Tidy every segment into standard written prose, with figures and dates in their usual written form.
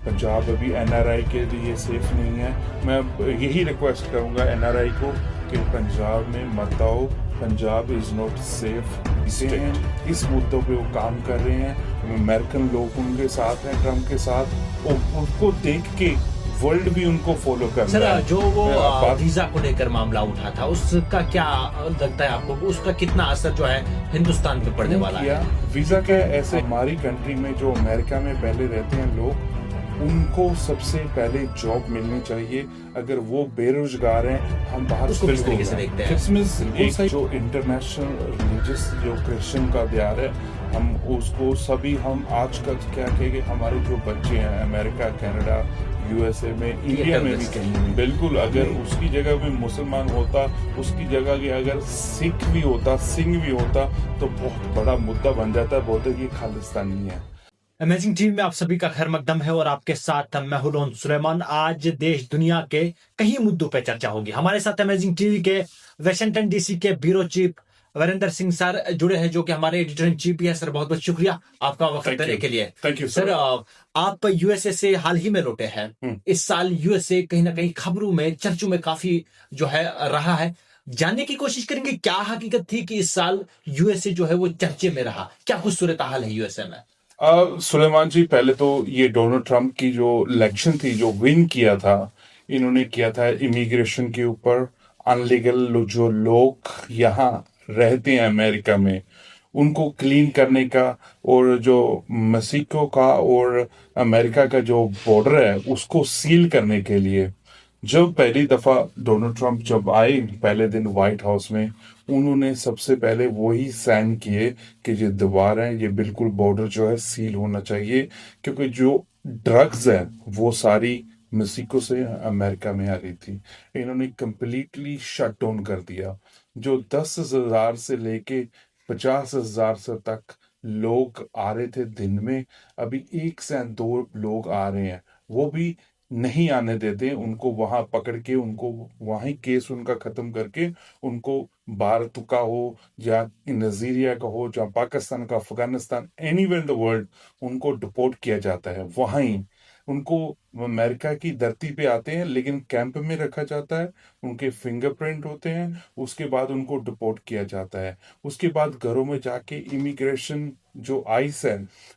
पंजाब अभी एनआरआई के लिए सेफ नहीं है। मैं यही रिक्वेस्ट करूंगा एनआरआई को कि पंजाब में मत आओ। Punjab is not safe state. इस मुद्दों पे वो काम कर रहे हैं। अमेरिकन लोग उनके साथ हैं, ट्रम्प के साथ। उनको देख के वर्ल्ड भी उनको फॉलो कर सर, रहा है। जो वो वीजा को लेकर मामला उठा था, उसका क्या लगता है आपको? उसका कितना असर जो है हिंदुस्तान पे पड़ने वाला है? वीजा क्या है, ऐसे हमारी कंट्री में जो अमेरिका में पहले रहते हैं लोग, उनको सबसे पहले जॉब मिलनी चाहिए। अगर वो बेरोजगार हैं, हम बाहर उसको किस तरीके से देखते हैं? क्रिसमस एक जो इंटरनेशनल रिलीजियस जो क्रिश्चियन का त्योहार है, हम उसको सभी हम आज का क्या कहेंगे, हमारे जो बच्चे हैं अमेरिका, कनाडा, यूएसए में, इंडिया में भी कहीं नहीं, बिल्कुल अगर उसकी जगह भी मुसलमान होता, उसकी जगह की अगर सिख भी होता, सिंह भी होता, तो बहुत बड़ा मुद्दा बन जाता है। बोलते कि खालिस्तानी है। अमेजिंग टीम में आप सभी का खैर मकदम है और आपके साथ मैं हूं रोहन सुलेमान। आज देश दुनिया के कई मुद्दों पर चर्चा होगी। हमारे साथ अमेजिंग टीवी के वाशिंगटन डीसी के bureau chief Virendra Singh sir जुड़े हैं, जो कि हमारे एडिटर इन चीफ भी है। सर, बहुत बहुत शुक्रिया आपका वक्त देने के लिए। थैंक यू सर, आप यूएसए से हाल ही में लौटे हैं। इस साल यूएसए कहीं ना कहीं खबरों में, चर्चों में काफी जो है रहा है। जानने की कोशिश करेंगे क्या हकीकत थी कि इस साल यूएसए जो है वो चर्चे में रहा। क्या कुछ सूरत हाल है यूएसए में? सुलेमान जी, पहले तो ये डोनाल्ड ट्रंप की जो इलेक्शन थी, जो विन किया था, इन्होंने किया था इमिग्रेशन के ऊपर। अनलीगल जो लोग यहाँ रहते हैं अमेरिका में, उनको क्लीन करने का, और जो मेक्सिको का और अमेरिका का जो बॉर्डर है उसको सील करने के लिए। जब पहली दफा डोनाल्ड ट्रंप जब आए पहले दिन व्हाइट हाउस में, उन्होंने सबसे पहले वही साइन किए कि ये दीवार है, ये बिल्कुल बॉर्डर जो है सील होना चाहिए, क्योंकि जो ड्रग्स है वो सारी मेक्सिको से अमेरिका में आ रही थी। इन्होंने कंप्लीटली शट डाउन कर दिया। जो 10,000 से लेके 50,000 से तक लोग आ रहे थे दिन में, अभी 1 से 2 लोग आ रहे हैं। वो भी नहीं आने देते उनको, वहां पकड़ के उनको वहीं केस उनका खत्म करके उनको भारत का हो या नाइजीरिया का हो या पाकिस्तान का, Afghanistan, anywhere in the world, उनको डिपोर्ट किया जाता है। वहीं उनको अमेरिका की धरती पे आते हैं, लेकिन कैंप में रखा जाता है, उनके फिंगरप्रिंट होते हैं, उसके बाद उनको डिपोर्ट किया जाता है। उसके बाद घरों में जाके इमिग्रेशन जो आइस है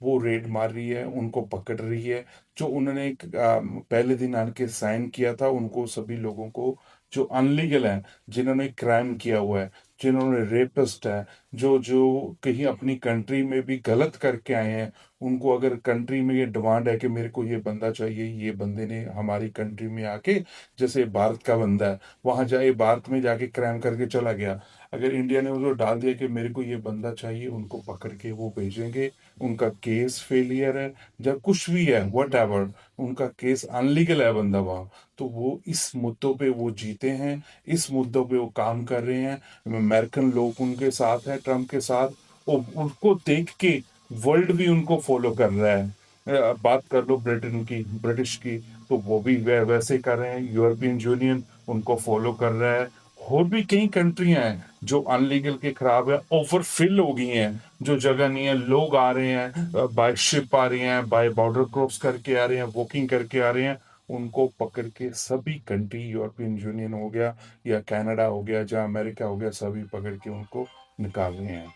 वो रेड मार रही है, उनको पकड़ रही है। जो उन्होंने पहले दिन आके साइन किया था, उनको सभी लोगों को जो अनलीगल है, जिन्होंने क्राइम किया हुआ है, जिन्होंने रेपिस्ट है, जो जो कहीं अपनी कंट्री में भी गलत करके आए हैं, उनको अगर कंट्री में ये डिमांड है कि मेरे को ये बंदा चाहिए, ये बंदे ने हमारी कंट्री में आके, जैसे भारत का बंदा है, वहां जाए, भारत में जाके क्राइम करके चला गया, अगर इंडिया ने उसको डाल दिया कि मेरे को ये बंदा चाहिए, उनको पकड़ के वो भेजेंगे। उनका केस फेलियर है, जब कुछ भी है, वट एवर, उनका केस अनलीगल है बंदा वहां, तो वो इस मुद्दों पे वो जीते हैं, इस मुद्दों पे वो काम कर रहे हैं। अमेरिकन लोग उनके साथ हैं, ट्रम्प के साथ, और उनको देख के वर्ल्ड भी उनको फॉलो कर रहा है। बात कर लो ब्रिटेन की, ब्रिटिश की, तो वो भी वैसे कर रहे हैं। यूरोपियन यूनियन उनको फॉलो कर रहा है। और भी कई कंट्रियां हैं जो अनलीगल के खराब है, ओवरफिल हो गई हैं, जो जगह नहीं है, लोग आ रहे हैं, बाय शिप आ रहे हैं, बाय बॉर्डर क्रॉस करके आ रहे हैं, वॉकिंग करके आ रहे हैं। उनको पकड़ के सभी कंट्री, यूरोपियन यूनियन हो गया या कनाडा हो गया, जहाँ अमेरिका हो गया, सभी पकड़ के उनको निकाल रहे हैं।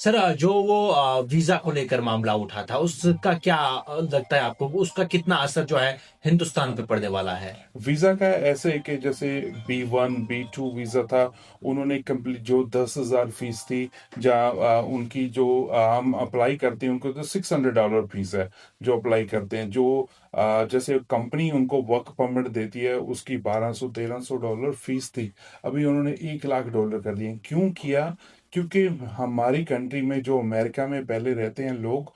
सर, जो वो वीजा को लेकर मामला उठा था, उसका क्या लगता है आपको? उसका कितना असर जो है हिंदुस्तान पे पड़ने वाला है? वीजा का ऐसे है कि जैसे B1 B2 वीजा था, उन्होंने कंप्लीट जो 10,000 फीस थी, जहाँ उनकी जो हम अप्लाई करते हैं, उनको तो $600 फीस है जो अप्लाई करते हैं। जो जैसे कंपनी उनको वर्क परमिट देती है, उसकी $1,200-1,300 फीस थी। अभी उन्होंने $1,00,000 कर दिए। क्यों किया? क्योंकि हमारी कंट्री में जो अमेरिका में पहले रहते हैं लोग,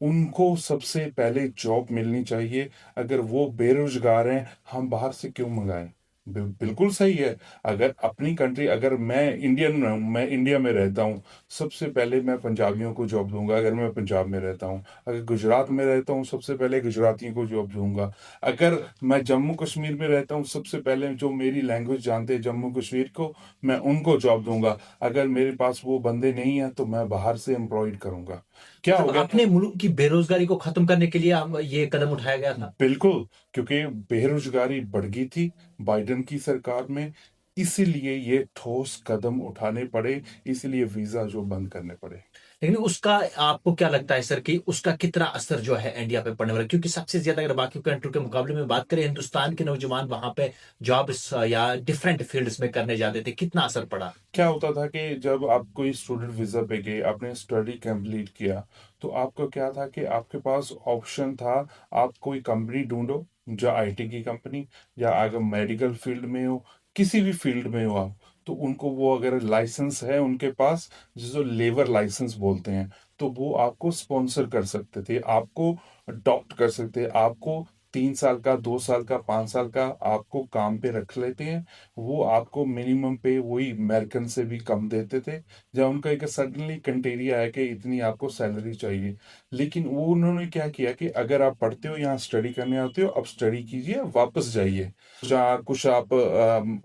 उनको सबसे पहले जॉब मिलनी चाहिए। अगर वो बेरोजगार हैं, हम बाहर से क्यों मंगाएं? बिल्कुल सही है। अगर अपनी कंट्री, अगर मैं इंडियन हूं, मैं इंडिया में रहता हूं, सबसे पहले मैं पंजाबियों को जॉब दूंगा। अगर मैं पंजाब में रहता हूं, अगर गुजरात में रहता हूं, सबसे पहले गुजरातियों को जॉब दूंगा। अगर मैं जम्मू कश्मीर में रहता हूं, सबसे पहले जो मेरी लैंग्वेज जानते हैं जम्मू कश्मीर को, मैं उनको जॉब दूंगा। अगर मेरे पास वो बंदे नहीं है, तो मैं बाहर से एम्प्लॉयड करूंगा। क्या मतलब हो गया था? अपने मुल्क की बेरोजगारी को खत्म करने के लिए ये कदम उठाया गया था। बिल्कुल, क्योंकि बेरोजगारी बढ़ गई थी बाइडेन की सरकार में, इसीलिए ये ठोस कदम उठाने पड़े, इसीलिए वीज़ा जो बंद करने पड़े। लेकिन उसका आपको क्या लगता है सर कि उसका कितना असर जो है इंडिया पे पड़ने वाला है? क्योंकि सबसे ज्यादा अगर बाकी कंट्री के मुकाबले में बात करें, हिंदुस्तान के नौजवान वहां पे जॉब्स या डिफरेंट फील्ड्स में करने जाते थे, कितना असर पड़ा? क्या होता था कि जब आप कोई स्टूडेंट वीज़ा पे गए, आपने स्टडी कंप्लीट किया, तो आपको क्या था कि आपके पास ऑप्शन था, आप कोई कंपनी ढूँढो, जो आईटी की कंपनी, या अगर मेडिकल फील्ड में हो, किसी भी फील्ड में हो आप, तो उनको वो अगर लाइसेंस है उनके पास, जिसको लेबर लाइसेंस बोलते हैं, तो वो आपको स्पॉन्सर कर सकते थे, आपको अडॉप्ट कर सकते हैं, आपको 3 साल का, 2 साल का, 5 साल का आपको काम पे रख लेते हैं। वो आपको मिनिमम पे वही अमेरिकन से भी कम देते थे। जब उनका एक सडनली क्राइटेरिया आया कि इतनी आपको सैलरी चाहिए, लेकिन वो उन्होंने क्या किया कि अगर आप पढ़ते हो, यहाँ स्टडी करने आते हो, अब स्टडी कीजिए, वापस जाइए। जहाँ कुछ आप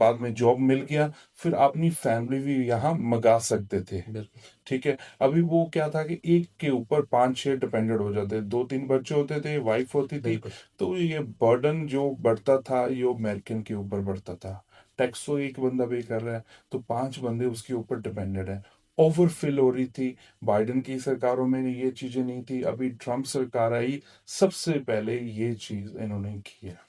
बाद में जॉब मिल गया, फिर अपनी फैमिली भी यहाँ मंगा सकते थे। बिल्कुल। ठीक है। अभी वो क्या था कि एक के ऊपर 5-6 डिपेंडेंट हो जाते, 2-3 बच्चे होते थे, वाइफ होती थी, बिल्कुल। तो ये बर्डन जो बढ़ता था, ये अमेरिकन के ऊपर बढ़ता था। टैक्स तो एक बंदा पे कर रहा है, तो 5 बंदे उसके ऊपर डिपेंडेंट है। ओवरफिल हो रही थी। बाइडेन की सरकारों में ये चीजें नहीं थी, अभी ट्रम्प सरकार आई, सबसे पहले ये चीज इन्होंने की है।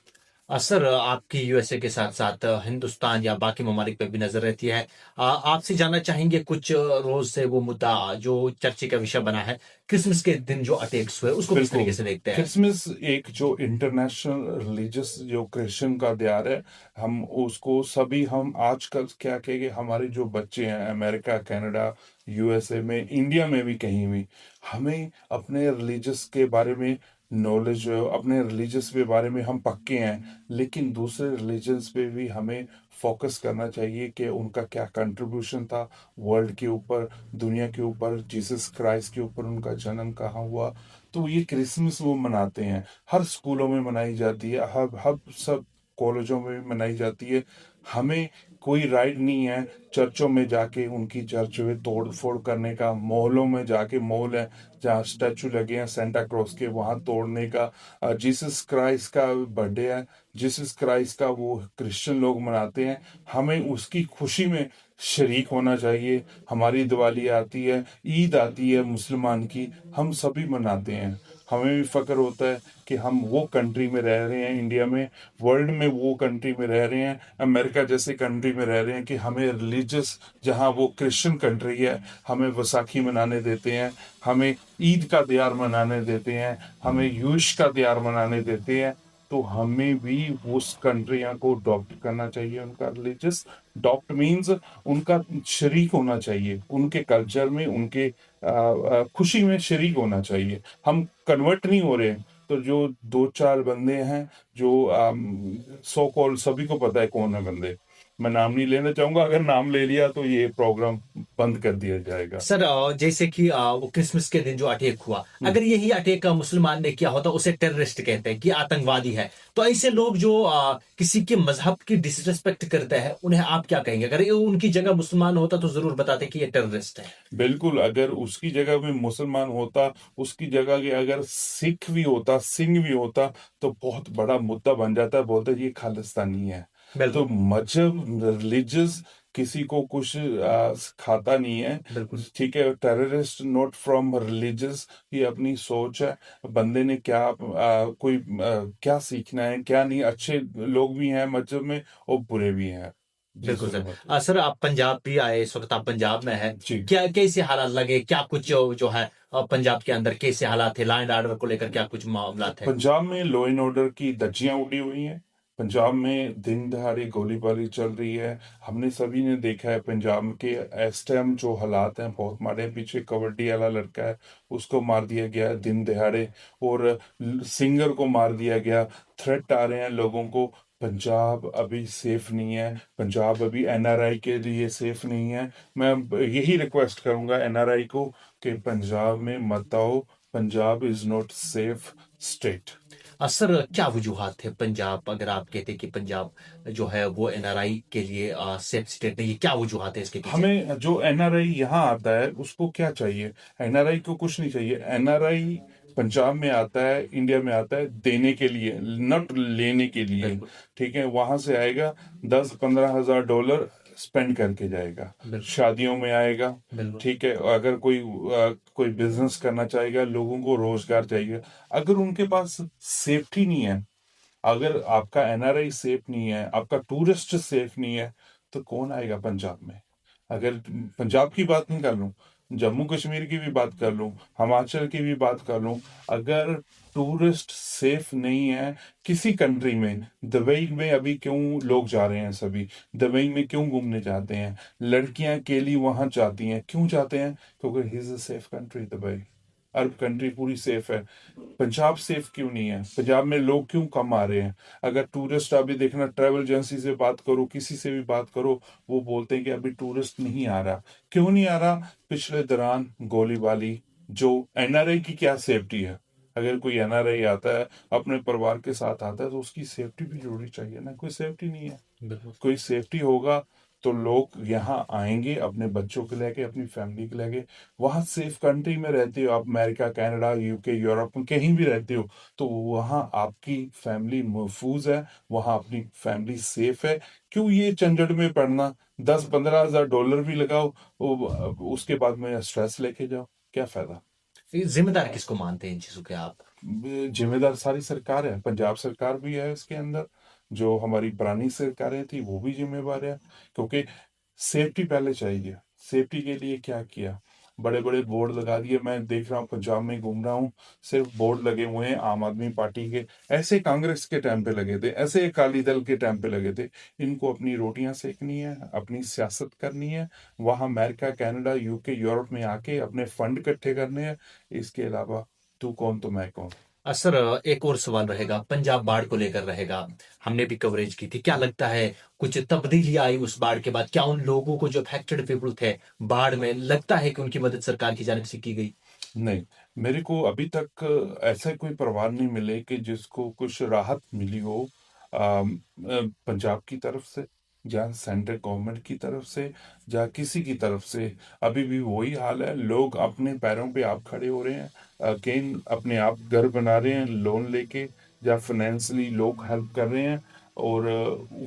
सर आपकी यूएसए के साथ-साथ हिंदुस्तान या बाकी ममालिक पे भी नज़र रहती है। आपसे जानना चाहेंगे कुछ रोज़ से वो मुद्दा जो चर्चा का विषय बना है, क्रिसमस के दिन जो अटैक्स हुए, उसको किस तरीके बिल्कुल। से देखते हैं? क्रिसमस एक जो इंटरनेशनल रिलीजियस जो क्रिश्चियन का त्योहार है, हम उसको सभी हम आजकल क्या कहेंगे, हमारे जो बच्चे हैं अमेरिका, कनाडा, यूएसए में, इंडिया में भी कहीं भी, हमें अपने रिलीजियस के बारे में नॉलेज, अपने रिलीजियस के बारे में हम पक्के हैं, लेकिन दूसरे रिलीजन्स पे भी हमें फोकस करना चाहिए कि उनका क्या कंट्रीब्यूशन था वर्ल्ड के ऊपर, दुनिया के ऊपर, जीसस क्राइस्ट के ऊपर उनका जन्म कहाँ हुआ। तो ये क्रिसमस वो मनाते हैं, हर स्कूलों में मनाई जाती है, हर हर सब कॉलेजों में भी मनाई जाती है। हमें कोई राइट नहीं है चर्चों में जाके उनकी चर्च में तोड़ फोड़ करने का, मोहल्लों में जाके, मॉल है जहाँ स्टैचू लगे हैं सेंटा क्लॉज के, वहां तोड़ने का। जीसस क्राइस्ट का बर्थडे है, जीसस क्राइस्ट का वो क्रिश्चियन लोग मनाते हैं, हमें उसकी खुशी में शरीक होना चाहिए। हमारी दिवाली आती है, ईद आती है मुसलमान की, हम सभी मनाते हैं। हमें भी फक्र होता है कि हम वो कंट्री में रह रहे हैं, इंडिया में, वर्ल्ड में वो कंट्री में रह रहे हैं, अमेरिका जैसे कंट्री में रह रहे हैं कि हमें रिलीजियस, जहाँ वो क्रिश्चियन कंट्री है, हमें वैसाखी मनाने देते हैं, हमें ईद का त्योहार मनाने देते हैं, हमें यूश का त्योहार मनाने देते हैं। तो हमें भी उस कंट्रियां को अडॉप्ट करना चाहिए, उनका रिलीजियस, अडॉप्ट मीन्स उनका शरीक होना चाहिए, उनके कल्चर में, उनके खुशी में शरीक होना चाहिए। हम कन्वर्ट नहीं हो रहे हैं। तो जो 2-4 बंदे हैं जो सो कॉल, सभी को पता है कौन है बंदे, मैं नाम नहीं लेना चाहूंगा, अगर नाम ले लिया तो ये प्रोग्राम बंद कर दिया जाएगा। सर जैसे कि वो क्रिसमस के दिन जो अटैक हुआ, हम्म। अगर यही अटैक मुसलमान ने किया होता, उसे टेररिस्ट कहते हैं कि आतंकवादी है। तो ऐसे लोग जो किसी के मजहब की डिसरिस्पेक्ट करते हैं, उन्हें आप क्या कहेंगे? अगर ये उनकी जगह मुसलमान होता तो जरूर बताते कि ये टेररिस्ट है। बिल्कुल, अगर उसकी जगह में मुसलमान होता, उसकी जगह के अगर सिख भी होता, सिंह भी होता, तो बहुत बड़ा मुद्दा बन जाता है, बोलते ये खालिस्तानी है। तो बिल्कुल। मजहब, रिलीजियस किसी को कुछ खाता नहीं है। बिल्कुल। ठीक है, टेररिस्ट नॉट फ्रॉम रिलीजियस, ये अपनी सोच है। बंदे ने क्या क्या सीखना है क्या नहीं, अच्छे लोग भी हैं मजहब में और बुरे भी हैं। जी बिल्कुल सुनो सर। बात। सर आप पंजाब भी आए, इस वक्त आप पंजाब में है। जी। क्या कैसे हालात लगे? क्या कुछ जो है पंजाब के अंदर कैसे हालात थे? लॉ एंड ऑर्डर को लेकर क्या कुछ मामला थे? पंजाब में लॉ एंड ऑर्डर की धज्जियां उड़ी हुई हैं। पंजाब में दिन दहाड़े गोलीबारी चल रही है। हमने सभी ने देखा है पंजाब के इस टाइम जो हालात हैं बहुत मारे हैं। पीछे कबड्डी वाला लड़का है, उसको मार दिया गया है दिन दहाड़े, और सिंगर को मार दिया गया। थ्रेट आ रहे हैं लोगों को। पंजाब अभी सेफ नहीं है, पंजाब अभी एनआरआई के लिए सेफ नहीं है। मैं यही रिक्वेस्ट करूंगा एनआरआई को कि पंजाब में मत आओ, Punjab is not safe state. Sir क्या वजूहात थे पंजाब, अगर आप कहते कि पंजाब जो है वो एनआरआई के लिए सेफ स्टेट नहीं है, क्या वजूहात है इसके पीछे? हमें जो एनआरआई यहाँ आता है उसको क्या चाहिए? एनआरआई को कुछ नहीं चाहिए। एनआरआई पंजाब में आता है, इंडिया में आता है देने के लिए, नॉट लेने के लिए। बिल्कुल। ठीक है, वहां से आएगा, 10-15 हज़ार डॉलर स्पेंड करके जाएगा, बिल्कुल। शादियों में आएगा। बिल्कुल। ठीक है, अगर कोई बिजनेस करना चाहेगा, लोगों को रोजगार चाहिए। अगर उनके पास सेफ्टी नहीं है, अगर आपका एनआरआई सेफ नहीं है, आपका टूरिस्ट सेफ नहीं है, तो कौन आएगा पंजाब में? अगर पंजाब की बात नहीं कर लूं, जम्मू कश्मीर की भी बात कर लूं, हिमाचल की भी बात कर लूं, अगर टूरिस्ट सेफ नहीं है किसी कंट्री में, दुबई में अभी क्यों लोग जा रहे हैं? सभी दुबई में क्यों घूमने जाते हैं? लड़कियां अकेली वहां जाती हैं, क्यों जाते हैं? क्योंकि his a safe country, Dubai Arab country पूरी सेफ है। पंजाब सेफ क्यों नहीं है? पंजाब में लोग क्यों कम आ रहे हैं? अगर टूरिस्ट, अभी देखना, ट्रैवल एजेंसी से बात करो, किसी से भी बात करो, वो बोलते हैं कि अभी टूरिस्ट नहीं आ रहा। क्यों नहीं आ रहा? पिछले दौरान गोलीबारी, जो एनआरआई की क्या सेफ्टी है? अगर कोई एनआरआई आता है, अपने परिवार के साथ आता है, तो उसकी सेफ्टी भी जरूरी चाहिए ना। कोई सेफ्टी नहीं है। बिल्कुल। कोई सेफ्टी होगा तो लोग यहाँ आएंगे अपने बच्चों को लेके, अपनी फैमिली को लेके। वहां सेफ कंट्री में रहते हो आप, अमेरिका, कनाडा, यूके, यूरोप में कहीं भी रहते हो, तो वहाँ आपकी फैमिली महफूज है, वहाँ अपनी फैमिली सेफ है। क्यों ये झंझट में पड़ना? 10-15 हज़ार डॉलर भी लगाओ, उसके बाद में स्ट्रेस लेके जाओ, क्या फायदा? ये जिम्मेदार किसको मानते हैं इन चीजों के आप? जिम्मेदार सारी सरकार है, पंजाब सरकार भी है इसके अंदर, जो हमारी पुरानी सरकारें थी वो भी जिम्मेवार है। क्योंकि सेफ्टी पहले चाहिए। सेफ्टी के लिए क्या किया? बड़े बड़े बोर्ड लगा दिए। मैं देख रहा हूँ, पंजाब में घूम रहा हूँ, सिर्फ बोर्ड लगे हुए हैं आम आदमी पार्टी के। ऐसे कांग्रेस के टाइम पे लगे थे, ऐसे अकाली दल के टाइम पे लगे थे। इनको अपनी रोटियां सेकनी है, अपनी सियासत करनी है, वहां अमेरिका, कनाडा, यूके, यूरोप में आके अपने फंड इकट्ठे करने हैं। इसके अलावा तू कौन तो मैं कौन? सर एक और सवाल रहेगा, पंजाब बाढ़ को लेकर रहेगा। हमने भी कवरेज की थी, क्या लगता है कुछ तब्दीली आई उस बाढ़ के बाद? क्या उन लोगों को जो अफेक्टेड पीपल थे बाढ़ में, लगता है कि उनकी मदद सरकार की जानिब से की गई? नहीं, मेरे को अभी तक ऐसा कोई परिवार नहीं मिले कि जिसको कुछ राहत मिली हो, पंजाब की तरफ से, या सेंट्रल गवर्नमेंट की तरफ से, या किसी की तरफ से। अभी भी वही हाल है, लोग अपने पैरों पे आप खड़े हो रहे हैं, अगेन अपने आप घर बना रहे हैं लोन लेके, या फाइनेंशियली लोग हेल्प कर रहे हैं। और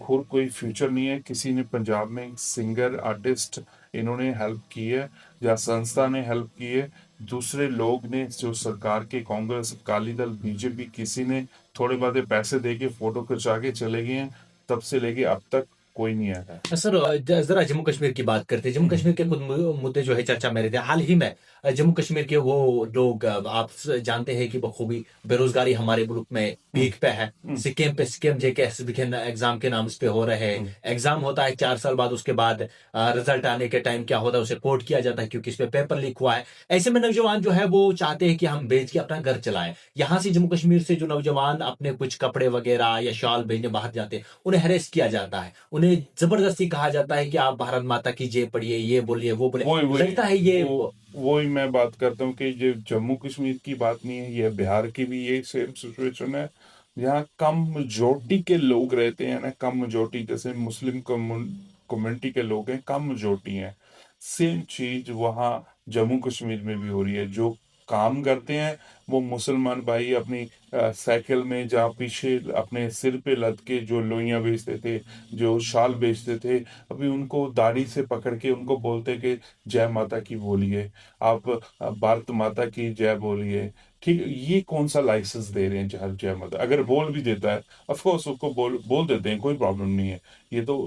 और कोई फ्यूचर नहीं है। किसी ने पंजाब में सिंगर, आर्टिस्ट, इन्होंने हेल्प की है, या संस्था ने हेल्प की है, दूसरे लोग ने, जो सरकार के, कांग्रेस, अकाली दल, बीजेपी, किसी ने थोड़े बहुत पैसे दे के फोटो खिंचा के चले गए हैं। तब से लेके अब तक कोई नहीं आया। सर जरा जम्मू कश्मीर की बात करते हैं। जम्मू कश्मीर के कुछ मुद्दे जो है चर्चा में रहते हैं। हाल ही में जम्मू कश्मीर के वो लोग, आप जानते हैं कि बखूबी बेरोजगारी हमारे मुल्क में पीक पे है। सिक्किम जे के एग्जाम के नाम इस पे हो रहे हैं। एग्जाम होता है 4 साल बाद, उसके बाद रिजल्ट आने के टाइम क्या होता है, उसे कोर्ट किया जाता है क्योंकि इस पे पेपर लीक हुआ है। ऐसे में नौजवान जो है वो चाहते हैं कि हम बेच के अपना घर चलाएं। यहाँ से जम्मू कश्मीर से जो नौजवान अपने कुछ कपड़े वगैरह या शॉल भेजने बाहर जाते हैं, उन्हें हरेस किया जाता है, उन्हें जबरदस्ती कहा जाता है कि आप भारत माता की जय पढ़िए, ये बोलिए, वो बोले। वही वही लगता है ये वही मैं बात करता हूँ कि जो जम्मू कश्मीर की बात नहीं है, ये बिहार की भी यही सेम सिचुएशन है। यहाँ कम मेजोरिटी के लोग रहते हैं ना, कम मेजोरिटी, जैसे मुस्लिम कम्युनिटी के लोग हैं, कम मेजोरिटी हैं। सेम चीज वहाँ जम्मू कश्मीर में भी हो रही है। जो काम करते हैं वो मुसलमान भाई अपनी साइकिल में, जहाँ पीछे अपने सिर पे लद के जो लोइयां बेचते थे, जो शाल बेचते थे, अभी उनको दाढ़ी से पकड़ के उनको बोलते कि जय माता की बोलिए, आप भारत माता की जय बोलिए। ठीक, ये कौन सा लाइसेंस दे रहे हैं? जय जय माता अगर बोल भी देता है, ऑफ कोर्स उसको बोल बोल देते हैं, कोई प्रॉब्लम नहीं है। ये तो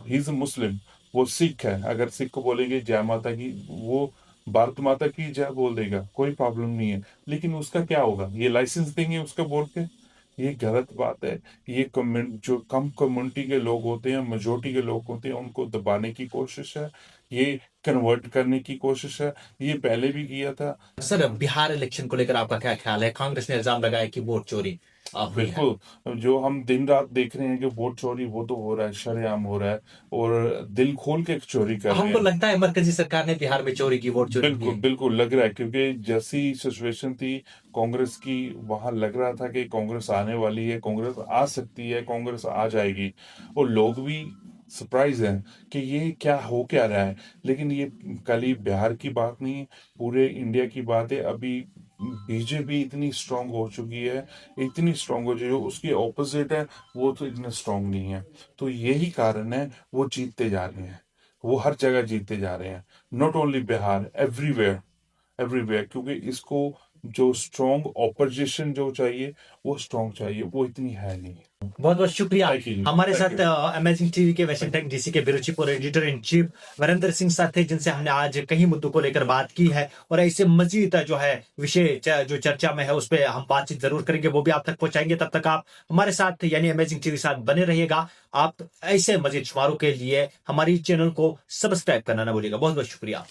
ही इज मुस्लिम, वो सिख है, अगर सिख को बोलेंगे जय माता की, वो भारत माता की जय बोल देगा, कोई प्रॉब्लम नहीं है। लेकिन उसका क्या होगा? ये लाइसेंस देंगे उसका बोल के? ये गलत बात है। ये कम्युनिटी, जो कम कम्युनिटी के लोग होते हैं, मेजोरिटी के लोग होते हैं, उनको दबाने की कोशिश है, ये कन्वर्ट करने की कोशिश है। ये पहले भी किया था। सर बिहार इलेक्शन को लेकर आपका क्या ख्याल है? कांग्रेस ने इल्जाम लगाया कि वोट चोरी। हुई है। बिल्कुल, जो हम दिन रात देख रहे हैं कि वोट चोरी, वो तो हो रहा है, शरेआम हो रहा है, और दिल खोल के चोरी कर रहे हमको हैं। लगता है मरकजी सरकार ने बिहार में चोरी की, वोट चोरी की बिल्कुल है। बिल्कुल लग रहा है, क्योंकि जैसी सिचुएशन थी कांग्रेस की, वहां लग रहा था कि कांग्रेस आने वाली है, कांग्रेस आ सकती है, कांग्रेस आ जाएगी, और लोग भी सरप्राइज हैं कि ये क्या हो क्या रहा है। लेकिन ये खाली बिहार की बात नहीं है, पूरे इंडिया की बात है। अभी बीजेपी इतनी स्ट्रांग हो चुकी है, इतनी स्ट्रांग हो चुकी है, उसके ऑपोजिट है वो तो इतने स्ट्रांग नहीं है। तो यही कारण है, वो जीतते जा रहे हैं, वो हर जगह जीतते जा रहे हैं, not only Bihar, everywhere, everywhere, क्योंकि इसको जो स्ट्रॉन्ग ऑपोजिशन जो चाहिए, वो स्ट्रॉन्ग चाहिए, वो इतनी है नहीं। बहुत बहुत शुक्रिया। थैंक यू, हमारे थैंक साथ यू। अमेजिंग टीवी के वाशिंगटन डीसी के ब्यूरो चीफ और editor in chief Virendra Singh साथ थे, जिनसे हमने आज कई मुद्दों को लेकर बात की है, और ऐसे मजीद जो है विषय जो चर्चा में है उस पर हम बातचीत जरूर करेंगे, वो भी आप तक पहुंचाएंगे। तब तक आप हमारे साथ यानी अमेजिंग टीवी साथ बने रहिएगा। आप ऐसे मजीद शुमारों के लिए हमारी चैनल को सब्सक्राइब करना ना भूलिएगा। बहुत बहुत शुक्रिया।